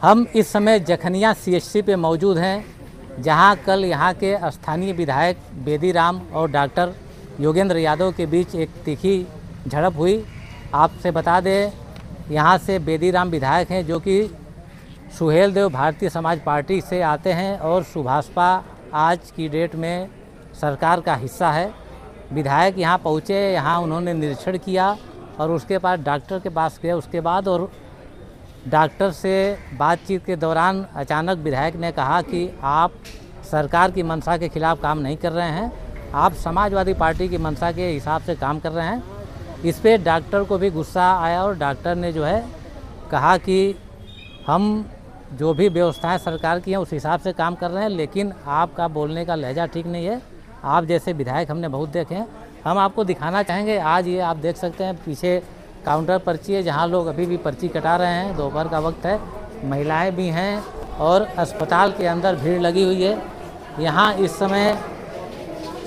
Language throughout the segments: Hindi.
हम इस समय जखनिया CHC पे मौजूद हैं, जहां कल यहां के स्थानीय विधायक बेदीराम और डॉक्टर योगेंद्र यादव के बीच एक तीखी झड़प हुई। आपसे बता दें, यहां से बेदीराम विधायक हैं जो कि सुहेलदेव भारतीय समाज पार्टी से आते हैं और सुभाषपा आज की डेट में सरकार का हिस्सा है। विधायक यहां पहुंचे, यहां उन्होंने निरीक्षण किया और उसके बाद डॉक्टर के पास गए। उसके बाद और डॉक्टर से बातचीत के दौरान अचानक विधायक ने कहा कि आप सरकार की मंशा के खिलाफ काम नहीं कर रहे हैं, आप समाजवादी पार्टी की मंशा के हिसाब से काम कर रहे हैं। इस पे डॉक्टर को भी गुस्सा आया और डॉक्टर ने जो है कहा कि हम जो भी व्यवस्थाएं सरकार की हैं उस हिसाब से काम कर रहे हैं, लेकिन आपका बोलने का लहजा ठीक नहीं है। आप जैसे विधायक हमने बहुत देखे हैं। हम आपको दिखाना चाहेंगे। आज ये आप देख सकते हैं पीछे काउंटर पर्ची है, जहाँ लोग अभी भी पर्ची कटा रहे हैं। दोपहर का वक्त है, महिलाएं भी हैं और अस्पताल के अंदर भीड़ लगी हुई है। यहाँ इस समय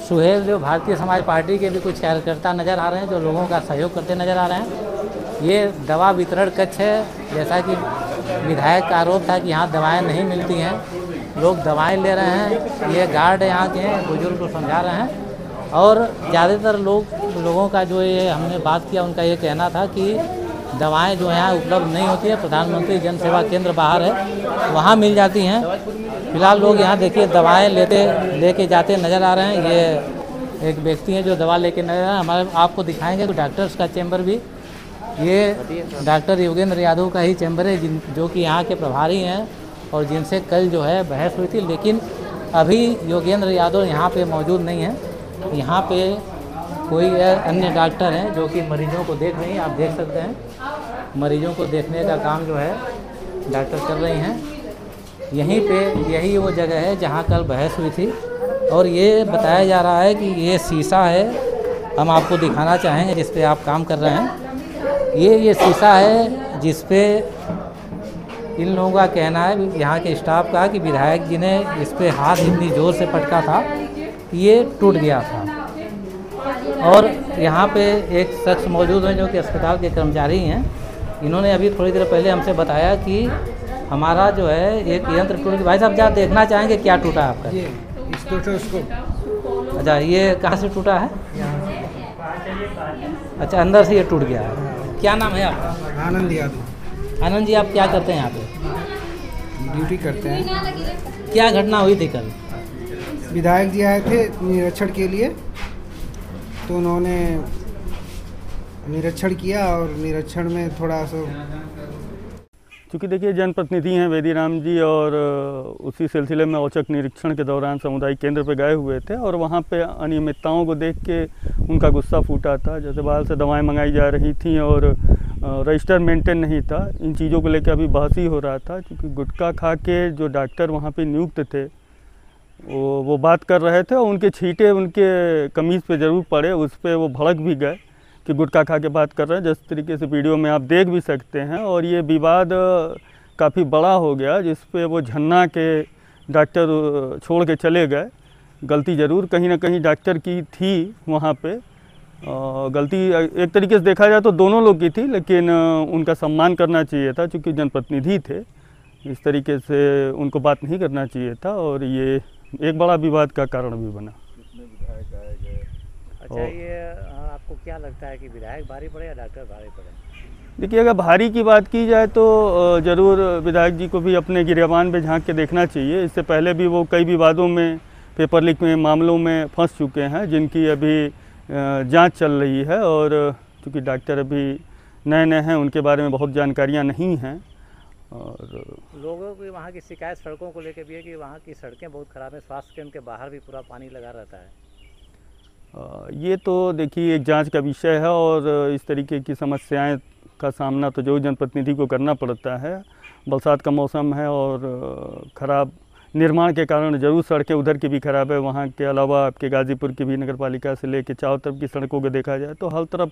सुहेलदेव भारतीय समाज पार्टी के भी कुछ कार्यकर्ता नज़र आ रहे हैं जो लोगों का सहयोग करते नज़र आ रहे हैं। ये दवा वितरण कक्ष है। जैसा कि विधायक का आरोप था कि यहाँ दवाएँ नहीं मिलती हैं, लोग दवाएँ ले रहे हैं। ये गार्ड यहाँ के हैं, बुजुर्ग को समझा रहे हैं। और ज़्यादातर लोगों का जो ये हमने बात किया, उनका ये कहना था कि दवाएं जो यहाँ उपलब्ध नहीं होती है। प्रधानमंत्री जन सेवा केंद्र बाहर है, वहाँ मिल जाती हैं। फिलहाल लोग यहाँ देखिए दवाएं लेके जाते नज़र आ रहे हैं। ये एक व्यक्ति हैं जो दवा लेके नजर आ रहे हैं। हमारे आपको दिखाएंगे डॉक्टर्स का चैम्बर भी। ये डॉक्टर योगेंद्र यादव का ही चैम्बर है जो कि यहाँ के प्रभारी हैं और जिनसे कल जो है बहस हुई थी। लेकिन अभी योगेंद्र यादव यहाँ पे मौजूद नहीं है। यहाँ पे कोई अन्य डॉक्टर हैं जो कि मरीजों को देख रही हैं। आप देख सकते हैं मरीजों को देखने का काम जो है डॉक्टर कर रही हैं। यही वो जगह है जहाँ कल बहस हुई थी। और ये बताया जा रहा है कि ये शीशा है, हम आपको दिखाना चाहेंगे जिस पे आप काम कर रहे हैं। ये शीशा है जिस पे इन लोगों का कहना है, यहाँ के स्टाफ का, कि विधायक जी ने इस पे हाथ इतनी ज़ोर से पटका था ये टूट गया था। और यहाँ पे एक शख्स मौजूद हैं जो कि अस्पताल के कर्मचारी हैं। इन्होंने अभी थोड़ी देर पहले हमसे बताया कि हमारा जो है एक यंत्र टूट गया। भाई साहब क्या देखना चाहेंगे, क्या टूटा आपका? अच्छा, ये कहाँ से टूटा है? अच्छा, अंदर से ये टूट गया है। क्या नाम है आपका? आनंद यादव। आनंद जी, आप क्या करते हैं यहाँ पे? ड्यूटी करते हैं। क्या घटना हुई थी कल? विधायक जी आए थे निरीक्षण के लिए, तो उन्होंने निरीक्षण किया और निरीक्षण में थोड़ा सा, क्योंकि देखिए जनप्रतिनिधि हैं बेदीराम जी, और उसी सिलसिले में औचक निरीक्षण के दौरान सामुदायिक केंद्र पे गए हुए थे और वहाँ पे अनियमितताओं को देख के उनका गुस्सा फूटा था। जैसे बाहर से दवाएं मंगाई जा रही थी और रजिस्टर मेंटेन नहीं था। इन चीज़ों को लेकर अभी बहस ही हो रहा था, क्योंकि गुटखा खा के जो डॉक्टर वहाँ पर नियुक्त थे वो बात कर रहे थे और उनके छींटे उनके कमीज़ पे ज़रूर पड़े। उस पर वो भड़क भी गए कि गुटखा खा के बात कर रहे हैं, जिस तरीके से वीडियो में आप देख भी सकते हैं। और ये विवाद काफ़ी बड़ा हो गया, जिस पे वो झन्ना के डॉक्टर छोड़ के चले गए। गलती ज़रूर कहीं ना कहीं डॉक्टर की थी वहाँ पे। गलती एक तरीके से देखा जाए तो दोनों लोग की थी, लेकिन उनका सम्मान करना चाहिए था क्योंकि जनप्रतिनिधि थे। इस तरीके से उनको बात नहीं करना चाहिए था और ये एक बड़ा विवाद का कारण भी बना। अच्छा, ये आपको क्या लगता है कि विधायक भारी पड़े या डॉक्टर भारी पड़े? देखिए, अगर भारी की बात की जाए तो ज़रूर विधायक जी को भी अपने गिरेबान पे झांक के देखना चाहिए। इससे पहले भी वो कई विवादों में, पेपर लीक में, मामलों में फंस चुके हैं, जिनकी अभी जांच चल रही है। और चूँकि डॉक्टर अभी नए नए हैं, उनके बारे में बहुत जानकारियाँ नहीं हैं। और लोगों की वहाँ की शिकायत सड़कों को लेकर भी है कि वहाँ की सड़कें बहुत ख़राब हैं, स्वास्थ्य केंद्र के बाहर भी पूरा पानी लगा रहता है। ये तो देखिए एक जांच का विषय है और इस तरीके की समस्याएं का सामना तो जो जनप्रतिनिधि को करना पड़ता है। बरसात का मौसम है और ख़राब निर्माण के कारण ज़रूर सड़कें उधर की भी ख़राब है। वहाँ के अलावा आपके गाज़ीपुर की भी नगर पालिका से लेके चारों तरफ की सड़कों को देखा जाए तो हर तरफ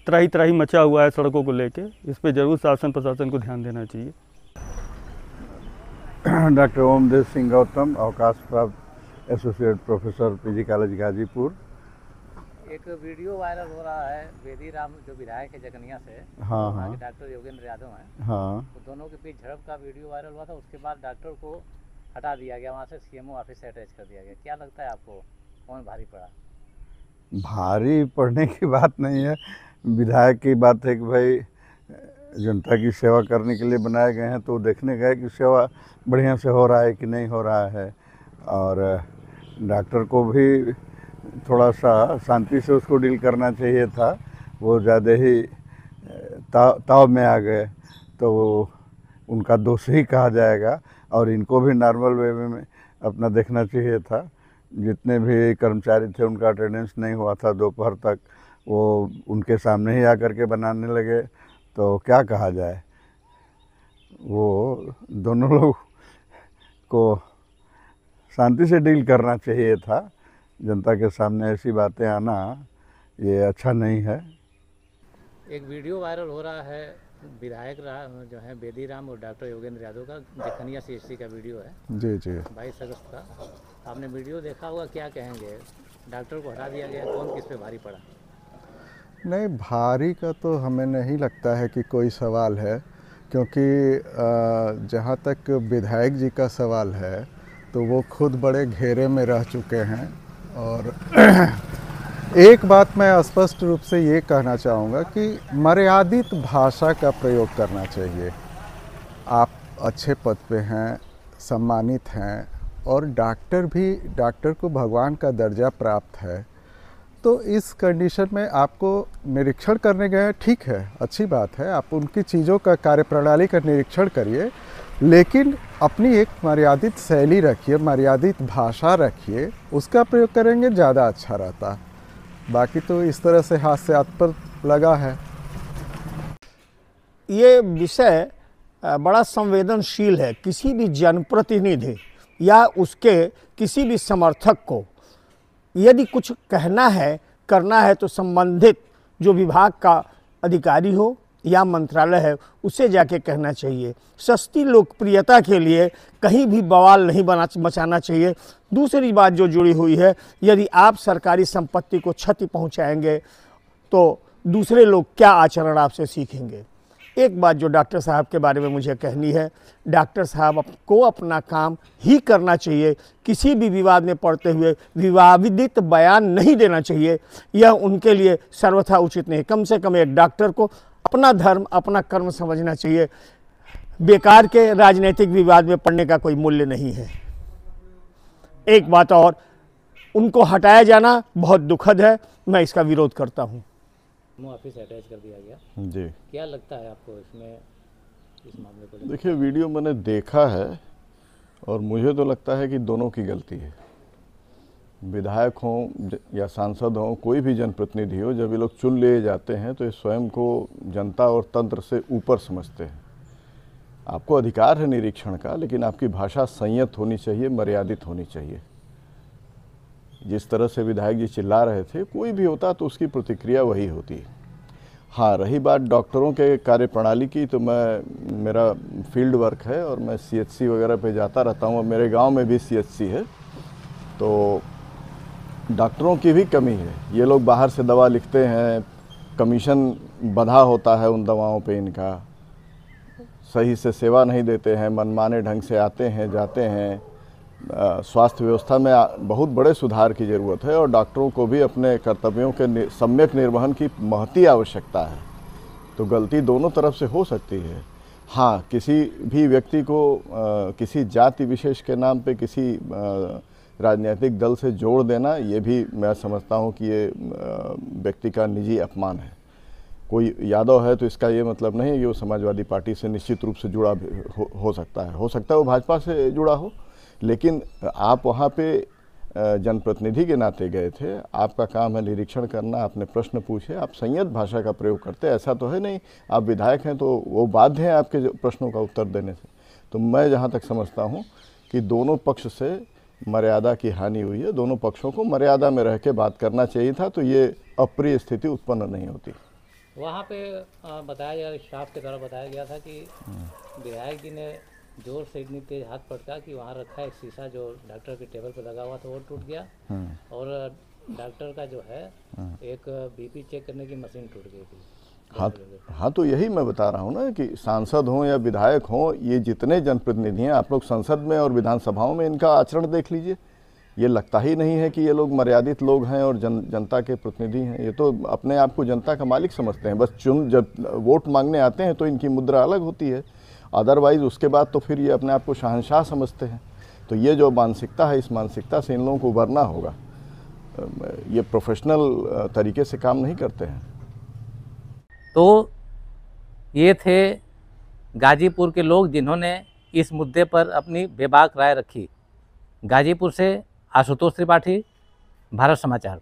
त्राही मचा हुआ है सड़कों को लेके। इस पर ज़रूर शासन प्रशासन को ध्यान देना चाहिए। डॉक्टर ओमदेव सिंह गौतम, अवकाश प्राप्त associate professor PG college Ghazipur. एक वीडियो वायरल हो रहा है बेदी राम जो विधायक है जगनिया से, हाँ वहाँ हाँ के डॉक्टर योगेंद्र यादव हैं, हाँ। तो दोनों के बीच झड़प का वीडियो वायरल हुआ था। उसके बाद डॉक्टर को हटा दिया गया, वहाँ से सीएमओ ऑफिस से अटैच कर दिया गया। क्या लगता है आपको, कौन भारी पड़ा? भारी पड़ने की बात नहीं है, विधायक की बात है कि भाई जनता की सेवा करने के लिए बनाए गए हैं, तो देखने गए कि सेवा बढ़िया से हो रहा है कि नहीं हो रहा है। और डॉक्टर को भी थोड़ा सा शांति से उसको डील करना चाहिए था, वो ज़्यादा ही ताव में आ गए तो उनका दोष ही कहा जाएगा। और इनको भी नॉर्मल वे में अपना देखना चाहिए था। जितने भी कर्मचारी थे उनका अटेंडेंस नहीं हुआ था दोपहर तक, वो उनके सामने ही आकर के बनाने लगे, तो क्या कहा जाए। वो दोनों लोग को शांति से डील करना चाहिए था। जनता के सामने ऐसी बातें आना ये अच्छा नहीं है। एक वीडियो वायरल हो रहा है विधायक जो है बेदी राम और डॉक्टर योगेंद्र यादव का, जखनिया CHC का वीडियो है जी जी। 22 अगस्त का। आपने वीडियो देखा होगा, क्या कहेंगे? डॉक्टर को हटा दिया गया, कौन किस पे भारी पड़ा? नहीं, भारी का तो हमें नहीं लगता है कि कोई सवाल है, क्योंकि जहाँ तक विधायक जी का सवाल है तो वो खुद बड़े घेरे में रह चुके हैं। और एक बात मैं स्पष्ट रूप से ये कहना चाहूँगा कि मर्यादित भाषा का प्रयोग करना चाहिए। आप अच्छे पद पे हैं, सम्मानित हैं, और डॉक्टर को भगवान का दर्जा प्राप्त है, तो इस कंडीशन में आपको निरीक्षण करने गए, ठीक है, अच्छी बात है, आप उनकी चीज़ों का कार्यप्रणाली का निरीक्षण करिए, लेकिन अपनी एक मर्यादित शैली रखिए, मर्यादित भाषा रखिए, उसका प्रयोग करेंगे ज़्यादा अच्छा रहता। बाकी तो इस तरह से हाथ से हाथ पर लगा है। ये विषय बड़ा संवेदनशील है। किसी भी जनप्रतिनिधि या उसके किसी भी समर्थक को यदि कुछ कहना है, करना है, तो संबंधित जो विभाग का अधिकारी हो या मंत्रालय है उसे जाके कहना चाहिए। सस्ती लोकप्रियता के लिए कहीं भी बवाल नहीं मचाना चाहिए। दूसरी बात जो जुड़ी हुई है, यदि आप सरकारी संपत्ति को क्षति पहुंचाएंगे तो दूसरे लोग क्या आचरण आपसे सीखेंगे। एक बात जो डॉक्टर साहब के बारे में मुझे कहनी है, डॉक्टर साहब को अपना काम ही करना चाहिए। किसी भी विवाद में पड़ते हुए विवादित बयान नहीं देना चाहिए, यह उनके लिए सर्वथा उचित नहीं। कम से कम एक डॉक्टर को अपना धर्म, अपना कर्म समझना चाहिए। बेकार के राजनीतिक विवाद में पड़ने का कोई मूल्य नहीं है। एक बात और, उनको हटाया जाना बहुत दुखद है, मैं इसका विरोध करता हूँ। ऑफिस अटैच कर दिया गया जी। क्या लगता है आपको इसमें, इस मामले को? देखिए, वीडियो मैंने देखा है और मुझे तो लगता है कि दोनों की गलती है। विधायक हों या सांसद हों, कोई भी जनप्रतिनिधि हो, जब ये लोग चुन लिए जाते हैं तो ये स्वयं को जनता और तंत्र से ऊपर समझते हैं। आपको अधिकार है निरीक्षण का, लेकिन आपकी भाषा संयत होनी चाहिए, मर्यादित होनी चाहिए। जिस तरह से विधायक जी चिल्ला रहे थे, कोई भी होता तो उसकी प्रतिक्रिया वही होती। हाँ, रही बात डॉक्टरों के कार्यप्रणाली की, तो मेरा फील्ड वर्क है और मैं CHC वगैरह पे जाता रहता हूँ। मेरे गांव में भी CHC है, तो डॉक्टरों की भी कमी है। ये लोग बाहर से दवा लिखते हैं, कमीशन बंधा होता है उन दवाओं पे, इनका सही से सेवा नहीं देते हैं, मनमाने ढंग से आते हैं जाते हैं। स्वास्थ्य व्यवस्था में बहुत बड़े सुधार की ज़रूरत है और डॉक्टरों को भी अपने कर्तव्यों के सम्यक निर्वहन की महती आवश्यकता है। तो गलती दोनों तरफ से हो सकती है। हाँ, किसी भी व्यक्ति को किसी जाति विशेष के नाम पे किसी राजनीतिक दल से जोड़ देना, ये भी मैं समझता हूँ कि ये व्यक्ति का निजी अपमान है। कोई यादव है तो इसका ये मतलब नहीं है कि वो समाजवादी पार्टी से निश्चित रूप से जुड़ा हो सकता है वो भाजपा से जुड़ा हो, लेकिन आप वहाँ पे जनप्रतिनिधि के नाते गए थे। आपका काम है निरीक्षण करना, आपने प्रश्न पूछे, आप संयत भाषा का प्रयोग करते, ऐसा तो है नहीं। आप विधायक हैं तो वो बाध्य हैं आपके प्रश्नों का उत्तर देने से। तो मैं जहाँ तक समझता हूँ कि दोनों पक्ष से मर्यादा की हानि हुई है, दोनों पक्षों को मर्यादा में रह के बात करना चाहिए था, तो ये अप्रिय स्थिति उत्पन्न नहीं होती। वहाँ पे बताया गया, स्टाफ के द्वारा बताया गया था कि विधायक जी ने जोर से इतनी तेज हाथ पटका कि वहाँ रखा एक शीशा जो डॉक्टर के टेबल पर लगा हुआ था वो टूट गया और डॉक्टर का जो है एक बीपी चेक करने की मशीन टूट गई थी। हाँ, तो यही मैं बता रहा हूँ ना कि सांसद हों या विधायक हों, ये जितने जनप्रतिनिधि हैं, आप लोग संसद में और विधानसभाओं में इनका आचरण देख लीजिए। ये लगता ही नहीं है कि ये लोग मर्यादित लोग हैं और जनता के प्रतिनिधि हैं। ये तो अपने आप को जनता का मालिक समझते हैं। बस जब वोट मांगने आते हैं तो इनकी मुद्रा अलग होती है, अदरवाइज़ उसके बाद तो फिर ये अपने आप को शहंशाह समझते हैं। तो ये जो मानसिकता है, इस मानसिकता से इन लोगों को उबरना होगा। ये प्रोफेशनल तरीके से काम नहीं करते हैं। तो ये थे गाजीपुर के लोग जिन्होंने इस मुद्दे पर अपनी बेबाक राय रखी। गाजीपुर से आशुतोष त्रिपाठी, भारत समाचार।